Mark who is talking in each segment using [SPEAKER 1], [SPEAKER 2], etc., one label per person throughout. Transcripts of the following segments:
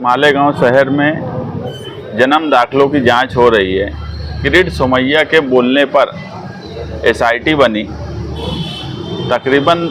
[SPEAKER 1] मालेगांव शहर में जन्म दाखिलों की जांच हो रही है। किरीट सोमैया के बोलने पर एसआईटी बनी। तकरीबन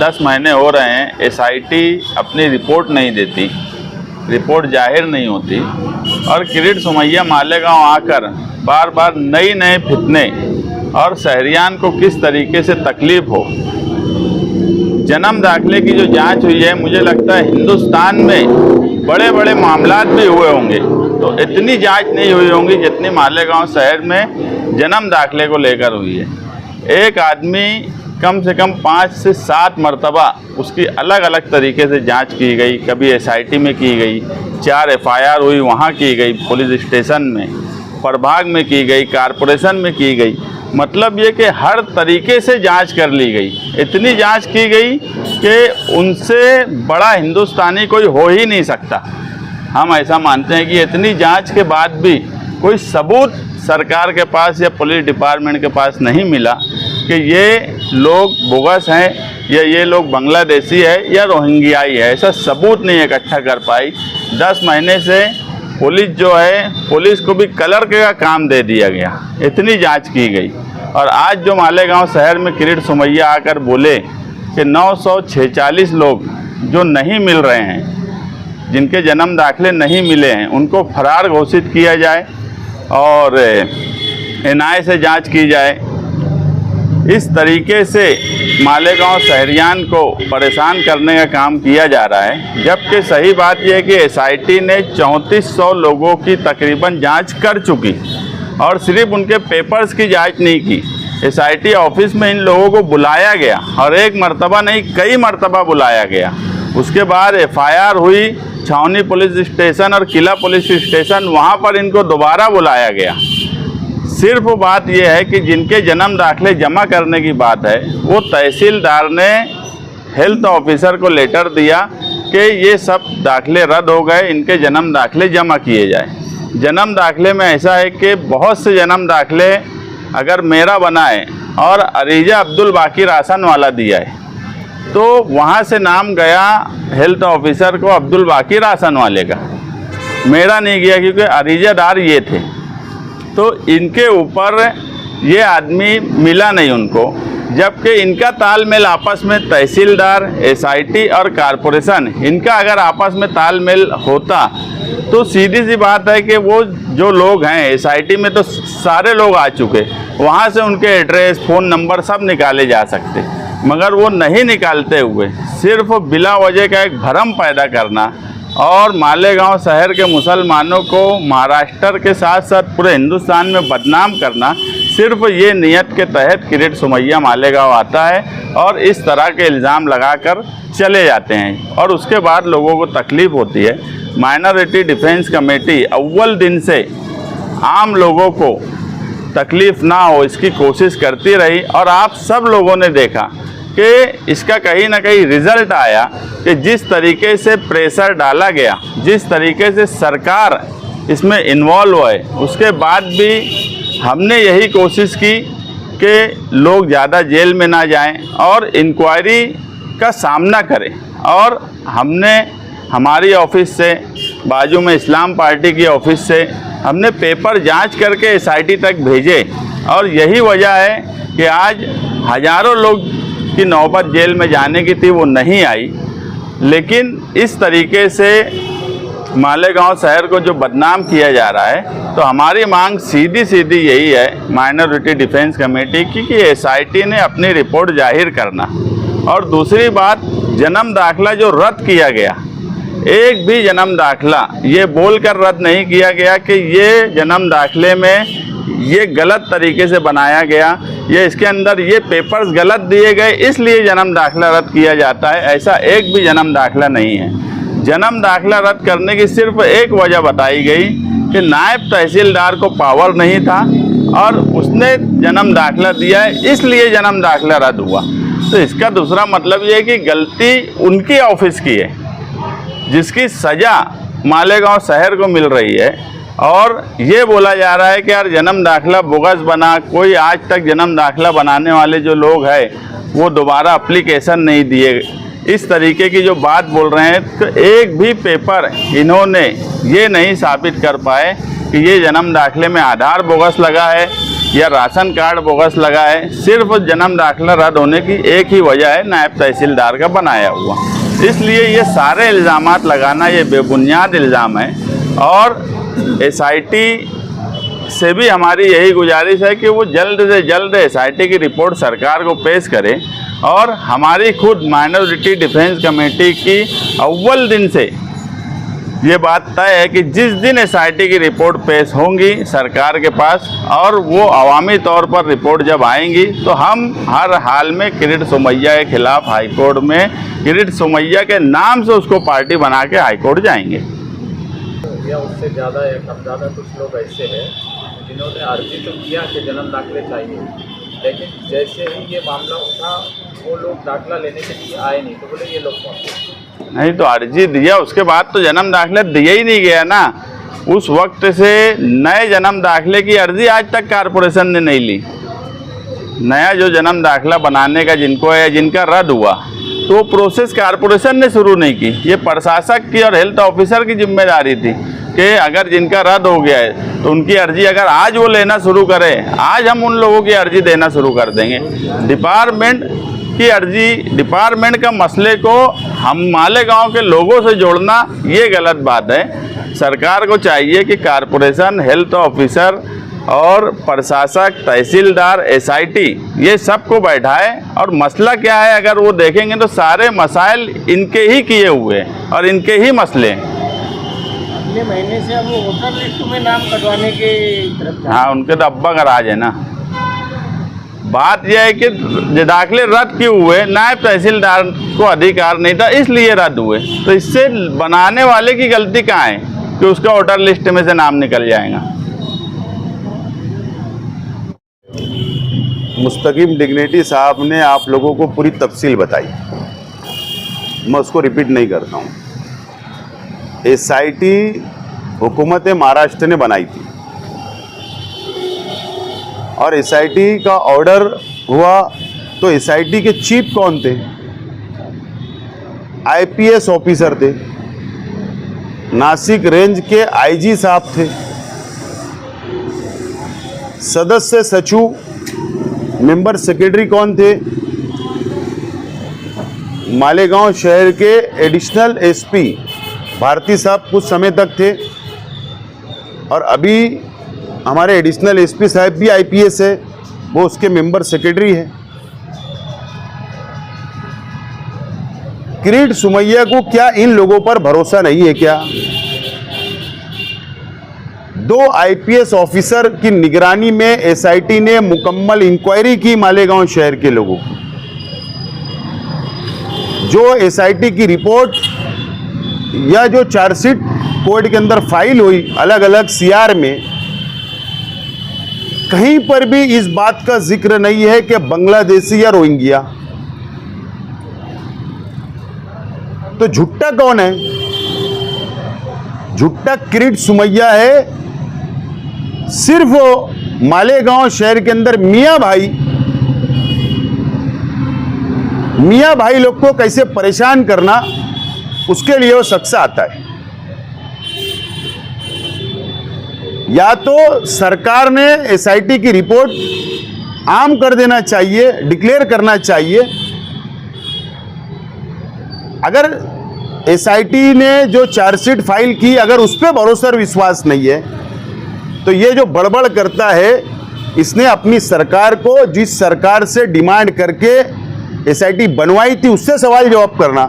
[SPEAKER 1] 10 महीने हो रहे हैं, एसआईटी अपनी रिपोर्ट नहीं देती, रिपोर्ट जाहिर नहीं होती और किरीट सोमैया मालेगांव आकर बार बार नए फितने और शहरियान को किस तरीके से तकलीफ़ हो। जन्म दाखिले की जो जांच हुई है, मुझे लगता है हिंदुस्तान में बड़े बड़े मामलात भी हुए होंगे तो इतनी जांच नहीं हुई होंगी जितनी मालेगांव शहर में जन्म दाखिले को लेकर हुई है। एक आदमी कम से कम 5 से 7 मरतबा उसकी अलग अलग तरीके से जांच की गई। कभी एसआईटी में की गई, 4 एफआईआर हुई, वहाँ की गई पुलिस स्टेशन में, प्रभाग में की गई, कारपोरेशन में की गई। मतलब ये कि हर तरीके से जांच कर ली गई। इतनी जांच की गई कि उनसे बड़ा हिंदुस्तानी कोई हो ही नहीं सकता। हम ऐसा मानते हैं कि इतनी जांच के बाद भी कोई सबूत सरकार के पास या पुलिस डिपार्टमेंट के पास नहीं मिला कि ये लोग बोगस हैं या ये लोग बांग्लादेशी है या रोहिंग्याई है। ऐसा सबूत नहीं इकट्ठा कर पाई। 10 महीने से पुलिस जो है, पुलिस को भी कलर का काम दे दिया गया। इतनी जांच की गई और आज जो मालेगांव शहर में किरीट सोमैया आकर बोले कि 946 लोग जो नहीं मिल रहे हैं, जिनके जन्म दाखिले नहीं मिले हैं, उनको फरार घोषित किया जाए और एनआईए से जांच की जाए। इस तरीके से मालेगांव शहरियान को परेशान करने का काम किया जा रहा है। जबकि सही बात यह है कि एसआईटी ने 3400 लोगों की तकरीबन जांच कर चुकी और सिर्फ उनके पेपर्स की जांच नहीं की। एसआईटी ऑफिस में इन लोगों को बुलाया गया और एक मर्तबा नहीं, कई मर्तबा बुलाया गया। उसके बाद एफआईआर हुई छावनी पुलिस स्टेशन और किला पुलिस स्टेशन, वहाँ पर इनको दोबारा बुलाया गया। सिर्फ बात यह है कि जिनके जन्म दाखिले जमा करने की बात है, वो तहसीलदार ने हेल्थ ऑफिसर को लेटर दिया कि ये सब दाखिले रद्द हो गए, इनके जन्म दाखिले जमा किए जाए। जन्म दाखिले में ऐसा है कि बहुत से जन्म दाखिले अगर मेरा बना है और अरीजा अब्दुल बाकी रासन वाला दिया है तो वहाँ से नाम गया हेल्थ ऑफिसर को अब्दुल बाकी रासन वाले का, मेरा नहीं गया क्योंकि अरीजादार ये थे। तो इनके ऊपर ये आदमी मिला नहीं उनको, जबकि इनका तालमेल आपस में तहसीलदार, एसआईटी और कारपोरेशन, इनका अगर आपस में तालमेल होता तो सीधी सी बात है कि वो जो लोग हैं एसआईटी में तो सारे लोग आ चुके, वहाँ से उनके एड्रेस, फ़ोन नंबर सब निकाले जा सकते, मगर वो नहीं निकालते हुए सिर्फ बिला वजह का एक भ्रम पैदा करना और मालेगांव शहर के मुसलमानों को महाराष्ट्र के साथ साथ पूरे हिंदुस्तान में बदनाम करना, सिर्फ ये नियत के तहत किरीट सोमैया मालेगांव आता है और इस तरह के इल्ज़ाम लगाकर चले जाते हैं और उसके बाद लोगों को तकलीफ़ होती है। माइनॉरिटी डिफेंस कमेटी अव्वल दिन से आम लोगों को तकलीफ़ ना हो इसकी कोशिश करती रही और आप सब लोगों ने देखा कि इसका कहीं ना कहीं रिज़ल्ट आया कि जिस तरीके से प्रेशर डाला गया, जिस तरीके से सरकार इसमें इन्वॉल्व है, उसके बाद भी हमने यही कोशिश की कि लोग ज़्यादा जेल में ना जाएं और इंक्वायरी का सामना करें। और हमने हमारी ऑफिस से, बाजू में इस्लाम पार्टी की ऑफिस से हमने पेपर जांच करके एसआईटी तक भेजे और यही वजह है कि आज हज़ारों लोग की नौबत जेल में जाने की थी, वो नहीं आई। लेकिन इस तरीके से मालेगांव शहर को जो बदनाम किया जा रहा है, तो हमारी मांग सीधी सीधी यही है माइनॉरिटी डिफेंस कमेटी की कि एसआईटी ने अपनी रिपोर्ट जाहिर करना। और दूसरी बात, जन्म दाखिला जो रद्द किया गया, एक भी जन्म दाखिला ये बोलकर रद्द नहीं किया गया कि ये जन्म दाखिले में ये गलत तरीके से बनाया गया, ये इसके अंदर ये पेपर्स गलत दिए गए इसलिए जन्म दाखिला रद्द किया जाता है। ऐसा एक भी जन्म दाखिला नहीं है। जन्म दाखिला रद्द करने की सिर्फ एक वजह बताई गई कि नायब तहसीलदार को पावर नहीं था और उसने जन्म दाखिला दिया है इसलिए जन्म दाखिला रद्द हुआ। तो इसका दूसरा मतलब ये है कि गलती उनकी ऑफिस की है, जिसकी सज़ा मालेगांव शहर को मिल रही है। और ये बोला जा रहा है कि यार जन्म दाखिला बोगस बना, कोई आज तक जन्म दाखिला बनाने वाले जो लोग हैं वो दोबारा एप्लीकेशन नहीं दिए इस तरीके की जो बात बोल रहे हैं, तो एक भी पेपर इन्होंने ये नहीं साबित कर पाए कि ये जन्म दाखिले में आधार बोगस लगा है या राशन कार्ड बोगस लगा है। सिर्फ जन्म दाखिला रद्द होने की एक ही वजह है, नायब तहसीलदार का बनाया हुआ। इसलिए ये सारे इल्ज़ामात लगाना ये बेबुनियाद इल्ज़ाम है। और SIT से भी हमारी यही गुजारिश है कि वो जल्द से जल्द SIT की रिपोर्ट सरकार को पेश करे। और हमारी खुद माइनॉरिटी डिफेंस कमेटी की अव्वल दिन से ये बात तय है कि जिस दिन SIT की रिपोर्ट पेश होंगी सरकार के पास और वो अवामी तौर पर रिपोर्ट जब आएंगी, तो हम हर हाल में किरीट सोमैया के खिलाफ हाईकोर्ट में किरीट सोमैया के नाम से उसको पार्टी बना के हाईकोर्ट जाएंगे।
[SPEAKER 2] या उससे ज़्यादा या कम ज़्यादा कुछ लोग ऐसे हैं जिन्होंने अर्जी तो किया कि जन्म दाखिले चाहिए, लेकिन जैसे ही ये मामला उठा वो लोग दाखिला लेने के लिए आए नहीं, तो बोले ये लोग कौन?
[SPEAKER 1] नहीं, तो अर्जी दिया उसके बाद तो जन्म दाखिला दिया ही नहीं गया ना। उस वक्त से नए जन्म दाखिले की अर्जी आज तक कारपोरेशन ने नहीं ली। नया जो जन्म दाखिला बनाने का जिनको है, जिनका रद्द हुआ, तो प्रोसेस कारपोरेशन ने शुरू नहीं की। ये प्रशासक की और हेल्थ ऑफिसर की जिम्मेदारी थी कि अगर जिनका रद्द हो गया है तो उनकी अर्जी अगर आज वो लेना शुरू करें, आज हम उन लोगों की अर्जी देना शुरू कर देंगे। डिपार्टमेंट की अर्जी, डिपार्टमेंट का मसले को हम मालेगांव के लोगों से जोड़ना ये गलत बात है। सरकार को चाहिए कि कारपोरेशन, हेल्थ ऑफिसर और प्रशासक, तहसीलदार, SIT ये सबको बैठाए और मसला क्या है अगर वो देखेंगे तो सारे मसाइल इनके ही किए हुए हैं और इनके ही मसले हैं।
[SPEAKER 3] अगले महीने से अब वो वोटर लिस्ट में नाम कटवाने के तरफ।
[SPEAKER 1] हाँ, उनके तो अब्बा का राज है ना। बात यह है कि दाखिले रद्द क्यों हुए, नायब तहसीलदार को अधिकार नहीं था इसलिए रद्द हुए। तो इससे बनाने वाले की गलती कहाँ है कि उसका वोटर लिस्ट में से नाम निकल जाएगा।
[SPEAKER 4] मुस्तकीम डिग्निटी साहब ने आप लोगों को पूरी तफसील बताई, मैं उसको रिपीट नहीं करता हूँ। SIT हुकूमत महाराष्ट्र ने बनाई थी और SIT का ऑर्डर हुआ तो SIT के चीफ कौन थे? IPS ऑफिसर थे, नासिक रेंज के IG साहब थे, सदस्य सचिव मेंबर सेक्रेटरी कौन थे? मालेगांव शहर के एडिशनल SP भारती साहब कुछ समय तक थे और अभी हमारे एडिशनल SP साहब भी IPS है, वो उसके मेंबर सेक्रेटरी है। किरीट सोमैया को क्या इन लोगों पर भरोसा नहीं है क्या? 2 IPS ऑफिसर की निगरानी में SIT ने मुकम्मल इंक्वायरी की मालेगांव शहर के लोगों की। जो SIT की रिपोर्ट या जो चार्जशीट कोर्ट के अंदर फाइल हुई अलग अलग CR में, कहीं पर भी इस बात का जिक्र नहीं है कि बांग्लादेशी या रोहिंग्या। तो झुट्टा कौन है? झुट्टा किरीट सोमैया है। सिर्फ मालेगांव शहर के अंदर मियां भाई लोग को कैसे परेशान करना, उसके लिए वो शख्स आता है। या तो सरकार ने SIT की रिपोर्ट आम कर देना चाहिए, डिक्लेयर करना चाहिए। अगर SIT ने जो चार्जशीट फाइल की, अगर उस पर भरोसा और विश्वास नहीं है, तो ये जो बड़बड़ करता है, इसने अपनी सरकार को, जिस सरकार से डिमांड करके SIT बनवाई थी, उससे सवाल जवाब करना।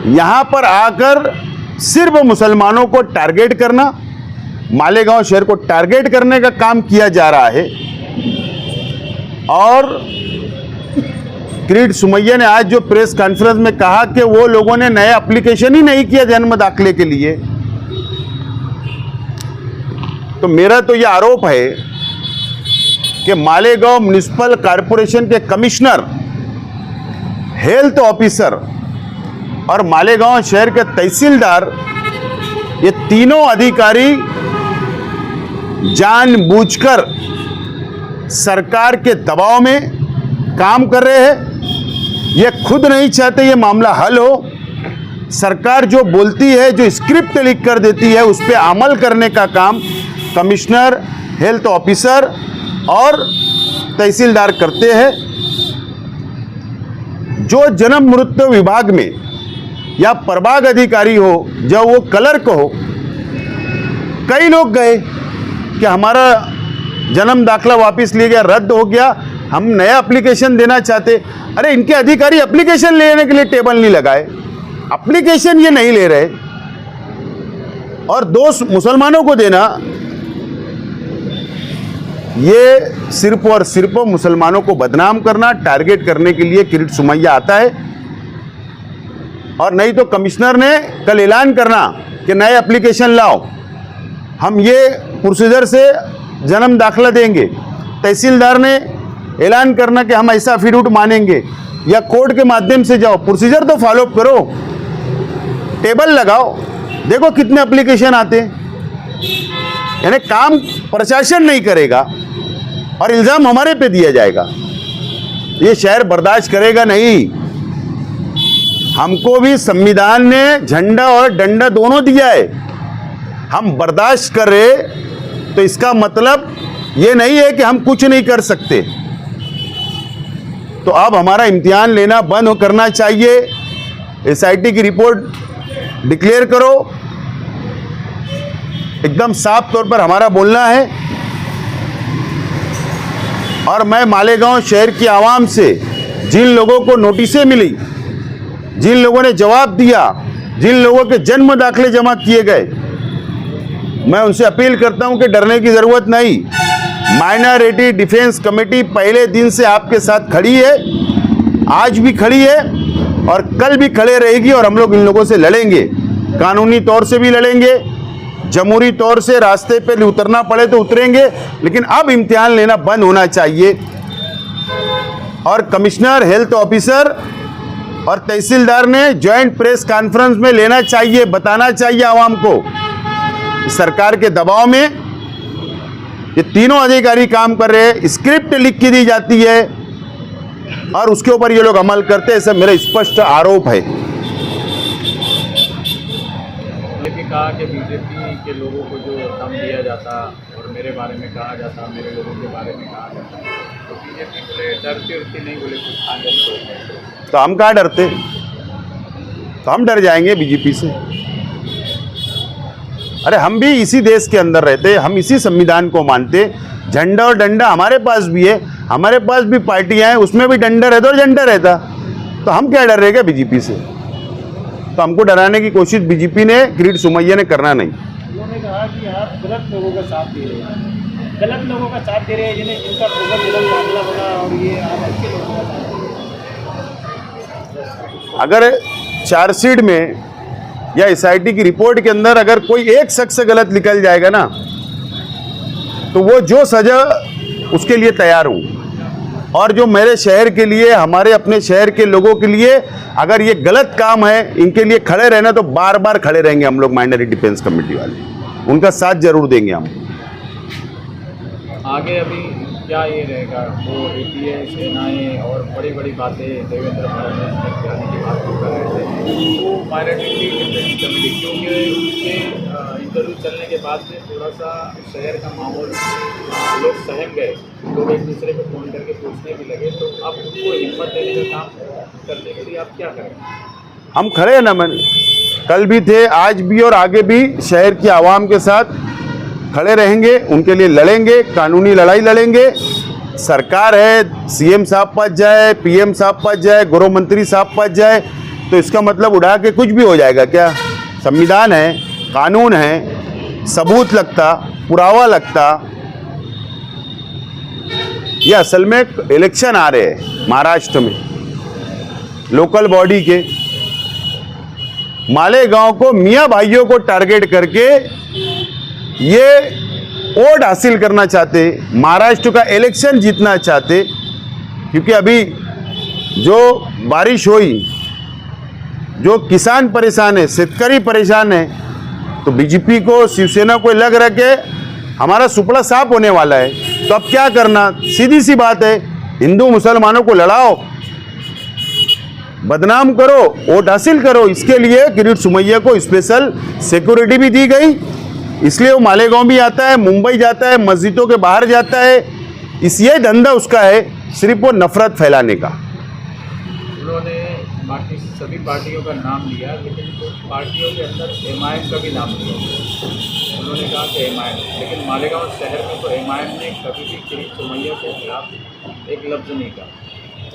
[SPEAKER 4] यहां पर आकर सिर्फ मुसलमानों को टारगेट करना, मालेगांव शहर को टारगेट करने का काम किया जा रहा है। और किरीट सोमैया ने आज जो प्रेस कॉन्फ्रेंस में कहा कि वो लोगों ने नया एप्लीकेशन ही नहीं किया जन्म दाखिले के लिए, तो मेरा तो यह आरोप है कि मालेगांव म्युनिसिपल कॉरपोरेशन के कमिश्नर, हेल्थ ऑफिसर और मालेगांव शहर के तहसीलदार, ये तीनों अधिकारी जानबूझकर सरकार के दबाव में काम कर रहे हैं ये खुद नहीं चाहते ये मामला हल हो। सरकार जो बोलती है, जो स्क्रिप्ट लिख कर देती है, उस पर अमल करने का काम कमिश्नर, हेल्थ ऑफिसर और तहसीलदार करते हैं। जो जन्म मृत्यु विभाग में या प्रभाग अधिकारी हो, जब वो क्लर्क हो, कई लोग गए कि हमारा जन्म दाखला वापस ले गया, रद्द हो गया, हम नया एप्लीकेशन देना चाहते। अरे इनके अधिकारी एप्लीकेशन लेने के लिए टेबल नहीं लगाए, एप्लीकेशन ये नहीं ले रहे, और दोष मुसलमानों को देना, ये सिर्फ और सिर्फ मुसलमानों को बदनाम करना, टारगेट करने के लिए किरीट सोमैया आता है। और नहीं तो कमिश्नर ने कल ऐलान करना कि नए एप्लीकेशन लाओ, हम ये प्रोसीजर से जन्म दाखला देंगे। तहसीलदार ने ऐलान करना कि हम ऐसा एफिडेविट मानेंगे, या कोर्ट के माध्यम से जाओ। प्रोसीजर तो फॉलो करो, टेबल लगाओ, देखो कितने एप्लीकेशन आते हैं। यानी काम प्रशासन नहीं करेगा और इल्ज़ाम हमारे पे दिया जाएगा, ये शहर बर्दाश्त करेगा नहीं। हमको भी संविधान ने झंडा और डंडा दोनों दिया है, हम बर्दाश्त कर रहे, तो इसका मतलब ये नहीं है कि हम कुछ नहीं कर सकते। तो अब हमारा इम्तिहान लेना बंद करना चाहिए, एसआईटी की रिपोर्ट डिक्लेयर करो। एकदम साफ तौर पर हमारा बोलना है। और मैं मालेगांव शहर की आवाम से, जिन लोगों को नोटिसें मिली, जिन लोगों ने जवाब दिया, जिन लोगों के जन्म दाखले जमा किए गए, मैं उनसे अपील करता हूं कि डरने की ज़रूरत नहीं। माइनॉरिटी डिफेंस कमेटी पहले दिन से आपके साथ खड़ी है, आज भी खड़ी है और कल भी खड़े रहेगी। और हम लोग इन लोगों से लड़ेंगे, कानूनी तौर से भी लड़ेंगे, जमहूरी तौर से रास्ते पे उतरना पड़े तो उतरेंगे, लेकिन अब इम्तिहान लेना बंद होना चाहिए। और कमिश्नर, हेल्थ ऑफिसर और तहसीलदार ने जॉइंट प्रेस कॉन्फ्रेंस में लेना चाहिए, बताना चाहिए आवाम को। सरकार के दबाव में ये तीनों अधिकारी काम कर रहे हैं, स्क्रिप्ट लिख के दी जाती है और उसके ऊपर ये लोग अमल करते हैं, ऐसा मेरा स्पष्ट आरोप है।
[SPEAKER 2] ये भी कहा कि बीजेपी के लोगों को जो दम दिया जाता और मेरे बारे में कहा जाता, मेरे लोगों के बारे में कहा जाता, तो बीजेपी बोले डरती उड़ती नहीं, बोले कुछ आगे
[SPEAKER 4] तो हम कहाँ डरते, तो हम डर जाएंगे बीजेपी से? अरे हम भी इसी देश के अंदर रहते, हम इसी संविधान को मानते। झंडा और डंडा हमारे पास भी है, हमारे पास भी पार्टियां हैं, उसमें भी डंडा रहता और झंडा रहता, तो हम क्या डर रहे क्या बीजेपी से? तो हमको डराने की कोशिश बीजेपी ने, किरीट सोमैया ने करना नहीं।
[SPEAKER 3] उन्होंने कहा कि आप गलत लोगों का साथ दे रहे हैं, गलत लोगों का साथ दे रहे हैं, जिनका पूरा जन्म दाखला बना, और ये आप अच्छे लोगों का साथ दे रहे हैं।
[SPEAKER 4] अगर चार्जशीट में या एसआईटी की रिपोर्ट के अंदर अगर कोई एक शख्स गलत निकल जाएगा ना, तो वो जो सजा उसके लिए तैयार हूँ। और जो मेरे शहर के लिए, हमारे अपने शहर के लोगों के लिए अगर ये गलत काम है, इनके लिए खड़े रहना, तो बार बार खड़े रहेंगे हम लोग। माइनॉरिटी डिफेंस कमेटी वाले उनका साथ जरूर देंगे हम।
[SPEAKER 2] आगे अभी क्या ये रहेगा, वो एटीए, सेनाएं और बड़ी बड़ी बातें देवेंद्र फडणवीस ने करने की बात कर रहे थे, तो माइनॉरिटी डिफेंस कमेटी, क्योंकि उसके इंटरव्यू चलने के बाद से थोड़ा सा शहर का माहौल लोग सहम गए, लोग एक दूसरे को फ़ोन करके पूछने भी लगे, तो अब उनको हिम्मत देने का काम करने के लिए आप क्या करें?
[SPEAKER 4] हम खड़े हैं ना, मैंने कल भी थे, आज भी और आगे भी शहर की आवाम के साथ खड़े रहेंगे, उनके लिए लड़ेंगे, कानूनी लड़ाई लड़ेंगे। सरकार है, सीएम साहब फंस जाए, पीएम साहब फंस जाए, गृह मंत्री साहब फंस जाए, तो इसका मतलब उड़ा के कुछ भी हो जाएगा क्या? संविधान है, कानून है, सबूत लगता, पुरावा लगता। ये असल में इलेक्शन आ रहे हैं महाराष्ट्र में, लोकल बॉडी के। मालेगांव को, मियाँ भाइयों को टारगेट करके ये वोट हासिल करना चाहते, महाराष्ट्र का इलेक्शन जीतना चाहते। क्योंकि अभी जो बारिश हुई, जो किसान परेशान है, शेतकारी परेशान है, तो बीजेपी को, शिवसेना को लग रहा है कि हमारा सुपड़ा साफ होने वाला है। तो अब क्या करना? सीधी सी बात है, हिंदू मुसलमानों को लड़ाओ, बदनाम करो, वोट हासिल करो। इसके लिए किरीट सोमैया को स्पेशल सिक्योरिटी भी दी गई, इसलिए वो मालेगांव भी आता है, मुंबई जाता है, मस्जिदों के बाहर जाता है। ये धंधा उसका है, सिर्फ वो नफरत फैलाने का।
[SPEAKER 2] उन्होंने बाकी सभी पार्टियों का नाम लिया, लेकिन कुछ पार्टियों के अंदर एमआईएम का भी नाम लिया। उन्होंने कहा कि एमआईएम, लेकिन मालेगांव शहर में तो एमआईएम ने कभी भी किरीट सोमैया के खिलाफ एक लफ्ज़ नहीं कहा।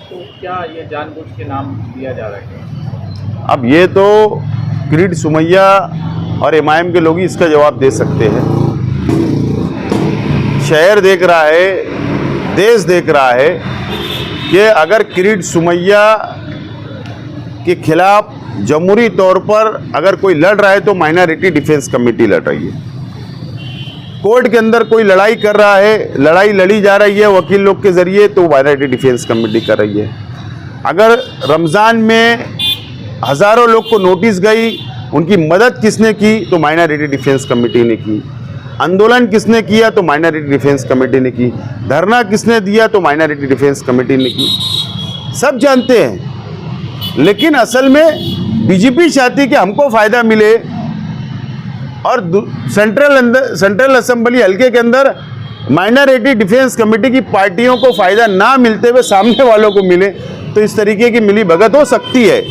[SPEAKER 2] तो क्या ये जानबूझ के नाम दिया जा रहा है?
[SPEAKER 4] अब ये तो किरीट सोमैया और एमआईएम के लोग ही इसका जवाब दे सकते हैं। शहर देख रहा है, देश देख रहा है कि अगर किरीट सोमैया के खिलाफ जमहूरी तौर पर अगर कोई लड़ रहा है तो माइनॉरिटी डिफेंस कमेटी लड़ रही है। कोर्ट के अंदर कोई लड़ाई कर रहा है, लड़ाई लड़ी जा रही है वकील लोग के जरिए, तो माइनॉरिटी डिफेंस कमेटी कर रही है। अगर रमज़ान में हज़ारों लोग को नोटिस गई, उनकी मदद किसने की? तो माइनॉरिटी डिफेंस कमेटी ने की। आंदोलन किसने किया? तो माइनॉरिटी डिफेंस कमेटी ने की। धरना किसने दिया? तो माइनॉरिटी डिफेंस कमेटी ने की। सब जानते हैं, लेकिन असल में बीजेपी चाहती कि हमको फ़ायदा मिले और सेंट्रल असेंबली हल्के के अंदर माइनॉरिटी डिफेंस कमेटी की पार्टियों को फ़ायदा ना मिलते हुए सामने वालों को मिले, तो इस तरीके की मिली भगत हो सकती है।